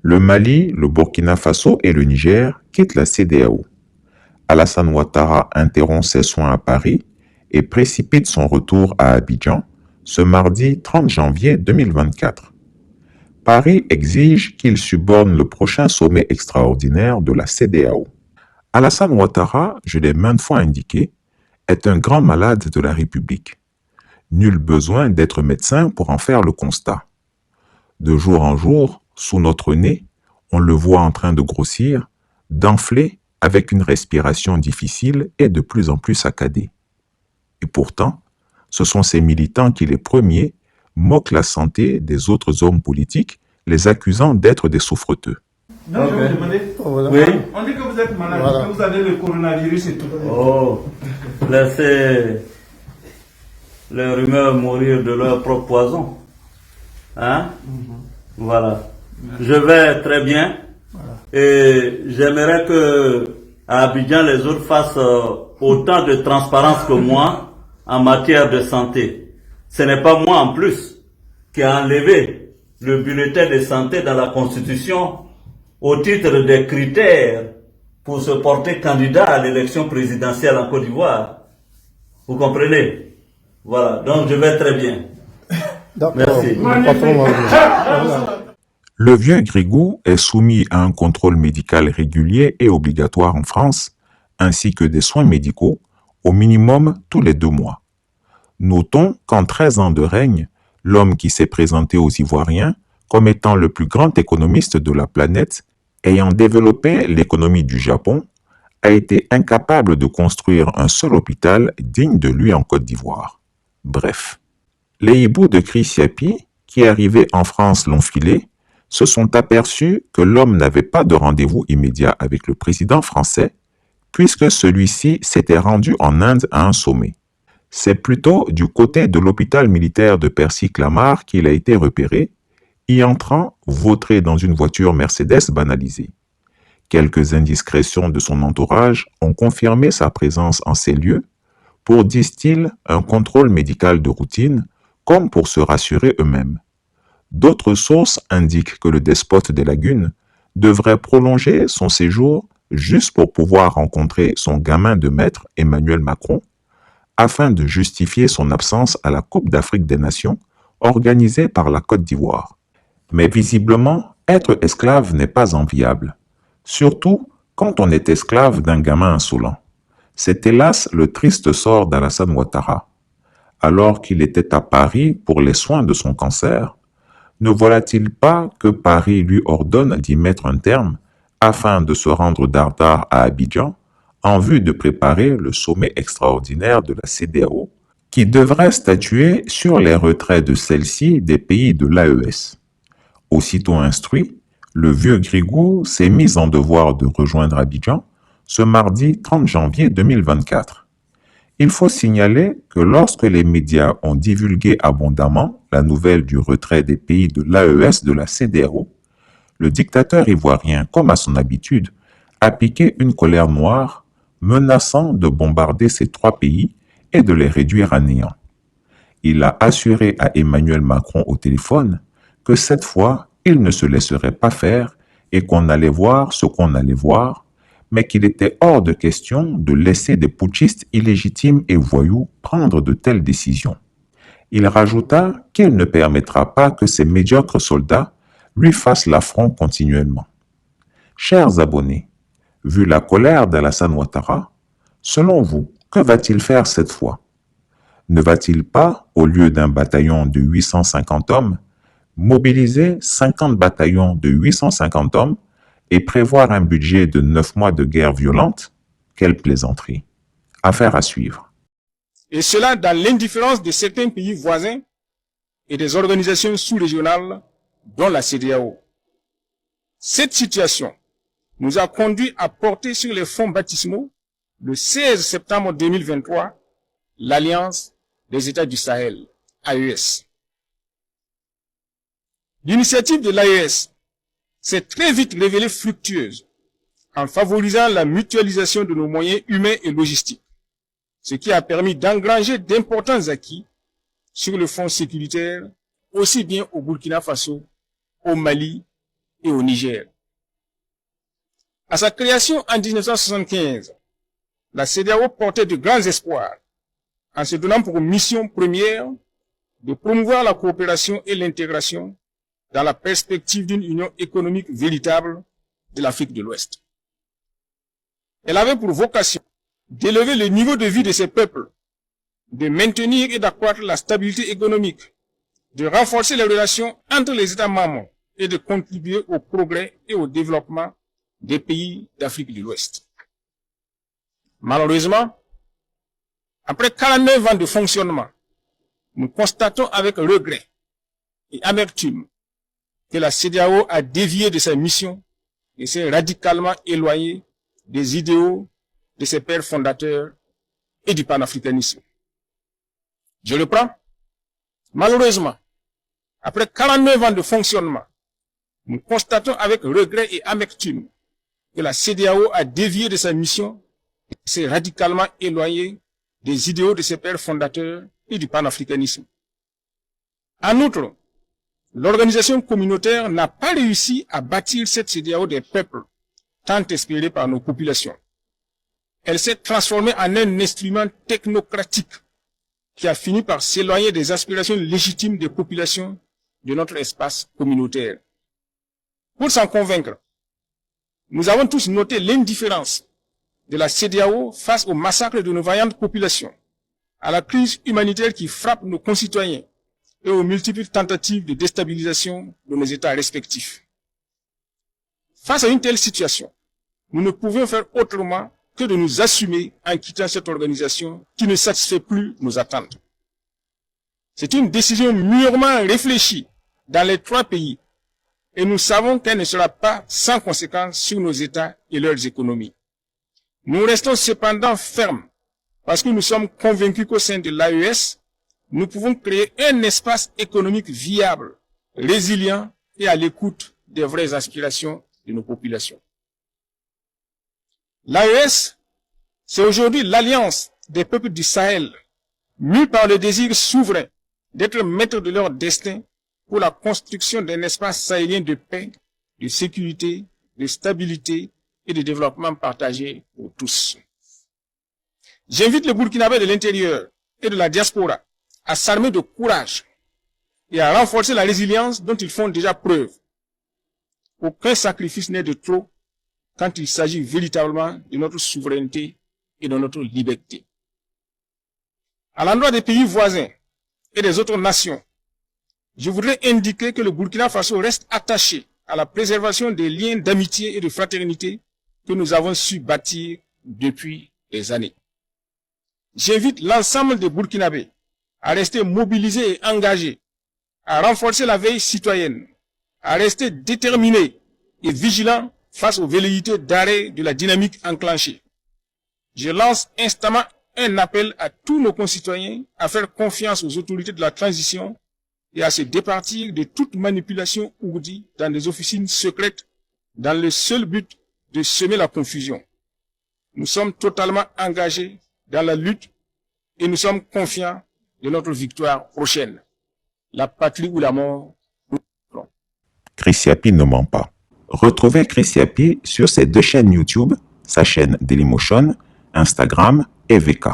Le Mali, le Burkina Faso et le Niger quittent la CEDEAO. Alassane Ouattara interrompt ses soins à Paris et précipite son retour à Abidjan ce mardi 30 janvier 2024. Paris exige qu'il suborne le prochain sommet extraordinaire de la CEDEAO. Alassane Ouattara, je l'ai maintes fois indiqué, est un grand malade de la République. Nul besoin d'être médecin pour en faire le constat. De jour en jour, sous notre nez, on le voit en train de grossir, d'enfler, avec une respiration difficile et de plus en plus saccadée. Et pourtant, ce sont ces militants qui, les premiers, moquent la santé des autres hommes politiques, les accusant d'être des souffreteux. Non, je vais vous demander. Oui. On dit que vous êtes malade, que vous avez le coronavirus et tout. Oh, laissez les rumeurs mourir de leur propre poison. Hein? Voilà. Je vais très bien. Et j'aimerais que à Abidjan, les autres fassent autant de transparence que moi en matière de santé. Ce n'est pas moi en plus qui a enlevé le bulletin de santé dans la Constitution au titre des critères pour se porter candidat à l'élection présidentielle en Côte d'Ivoire. Vous comprenez? Voilà, donc je vais très bien. Merci. Le vieux Grigou est soumis à un contrôle médical régulier et obligatoire en France, ainsi que des soins médicaux, au minimum tous les 2 mois. Notons qu'en 13 ans de règne, l'homme qui s'est présenté aux Ivoiriens comme étant le plus grand économiste de la planète, ayant développé l'économie du Japon, a été incapable de construire un seul hôpital digne de lui en Côte d'Ivoire. Bref, les hiboux de Chris Yapi, qui arrivés en France l'ont filé, se sont aperçus que l'homme n'avait pas de rendez-vous immédiat avec le président français, puisque celui-ci s'était rendu en Inde à un sommet. C'est plutôt du côté de l'hôpital militaire de Percy-Clamart qu'il a été repéré, y entrant vautré dans une voiture Mercedes banalisée. Quelques indiscrétions de son entourage ont confirmé sa présence en ces lieux pour, disent-ils, un contrôle médical de routine, comme pour se rassurer eux-mêmes. D'autres sources indiquent que le despote des lagunes devrait prolonger son séjour juste pour pouvoir rencontrer son gamin de maître Emmanuel Macron, afin de justifier son absence à la Coupe d'Afrique des Nations organisée par la Côte d'Ivoire. Mais visiblement, être esclave n'est pas enviable, surtout quand on est esclave d'un gamin insolent. C'est hélas le triste sort d'Alassane Ouattara. Alors qu'il était à Paris pour les soins de son cancer, ne voilà-t-il pas que Paris lui ordonne d'y mettre un terme afin de se rendre dardard à Abidjan en vue de préparer le sommet extraordinaire de la CEDEAO qui devrait statuer sur les retraits de celle-ci des pays de l'AES. Aussitôt instruit, le vieux Grigou s'est mis en devoir de rejoindre Abidjan ce mardi 30 janvier 2024. Il faut signaler que lorsque les médias ont divulgué abondamment la nouvelle du retrait des pays de l'AES de la CEDEAO, le dictateur ivoirien, comme à son habitude, a piqué une colère noire, menaçant de bombarder ces 3 pays et de les réduire à néant. Il a assuré à Emmanuel Macron au téléphone que cette fois, il ne se laisserait pas faire et qu'on allait voir ce qu'on allait voir, mais qu'il était hors de question de laisser des putschistes illégitimes et voyous prendre de telles décisions. Il rajouta qu'il ne permettra pas que ces médiocres soldats lui fassent l'affront continuellement. Chers abonnés, vu la colère d'Alassane Ouattara, selon vous, que va-t-il faire cette fois? Ne va-t-il pas, au lieu d'un bataillon de 850 hommes, mobiliser 50 bataillons de 850 hommes et prévoir un budget de 9 mois de guerre violente? Quelle plaisanterie! Affaire à suivre. Et cela dans l'indifférence de certains pays voisins et des organisations sous-régionales, dont la CEDEAO. Cette situation nous a conduit à porter sur les fonds baptismaux, le 16 septembre 2023, l'Alliance des États du Sahel, AES. L'initiative de l'AES s'est très vite révélée fructueuse en favorisant la mutualisation de nos moyens humains et logistiques, ce qui a permis d'engranger d'importants acquis sur le front sécuritaire, aussi bien au Burkina Faso, au Mali et au Niger. À sa création en 1975, la CEDEAO portait de grands espoirs en se donnant pour mission première de promouvoir la coopération et l'intégration dans la perspective d'une union économique véritable de l'Afrique de l'Ouest. Elle avait pour vocation d'élever le niveau de vie de ses peuples, de maintenir et d'accroître la stabilité économique, de renforcer les relations entre les États membres et de contribuer au progrès et au développement des pays d'Afrique de l'Ouest. Malheureusement, après 49 ans de fonctionnement, nous constatons avec regret et amertume que la CEDEAO a dévié de sa mission et s'est radicalement éloignée des idéaux de ses pères fondateurs et du panafricanisme. Je reprends. Malheureusement, après 49 ans de fonctionnement, nous constatons avec regret et amertume que la CEDEAO a dévié de sa mission et s'est radicalement éloignée des idéaux de ses pères fondateurs et du panafricanisme. En outre, l'organisation communautaire n'a pas réussi à bâtir cette CEDEAO des peuples, tant espérée par nos populations. Elle s'est transformée en un instrument technocratique qui a fini par s'éloigner des aspirations légitimes des populations de notre espace communautaire. Pour s'en convaincre, nous avons tous noté l'indifférence de la CEDEAO face au massacre de nos vaillantes populations, à la crise humanitaire qui frappe nos concitoyens et aux multiples tentatives de déstabilisation de nos États respectifs. Face à une telle situation, nous ne pouvions faire autrement que de nous assumer en quittant cette organisation qui ne satisfait plus nos attentes. C'est une décision mûrement réfléchie dans les trois pays et nous savons qu'elle ne sera pas sans conséquence sur nos États et leurs économies. Nous restons cependant fermes parce que nous sommes convaincus qu'au sein de l'AES, nous pouvons créer un espace économique viable, résilient et à l'écoute des vraies aspirations de nos populations. L'AES, c'est aujourd'hui l'alliance des peuples du Sahel, mus par le désir souverain d'être maîtres de leur destin pour la construction d'un espace sahélien de paix, de sécurité, de stabilité et de développement partagé pour tous. J'invite les Burkinabés de l'intérieur et de la diaspora à s'armer de courage et à renforcer la résilience dont ils font déjà preuve. Aucun sacrifice n'est de trop quand il s'agit véritablement de notre souveraineté et de notre liberté. À l'endroit des pays voisins et des autres nations, je voudrais indiquer que le Burkina Faso reste attaché à la préservation des liens d'amitié et de fraternité que nous avons su bâtir depuis des années. J'invite l'ensemble des Burkinabés à rester mobilisés et engagés, à renforcer la veille citoyenne, à rester déterminés et vigilants face aux velléités d'arrêt de la dynamique enclenchée. Je lance instamment un appel à tous nos concitoyens à faire confiance aux autorités de la transition et à se départir de toute manipulation ourdie dans des officines secrètes dans le seul but de semer la confusion. Nous sommes totalement engagés dans la lutte et nous sommes confiants de notre victoire prochaine. La patrie ou la mort. Chris Yapi ne ment pas. Retrouvez Chris Yapi sur ses deux chaînes YouTube, sa chaîne Dailymotion, Instagram et VK.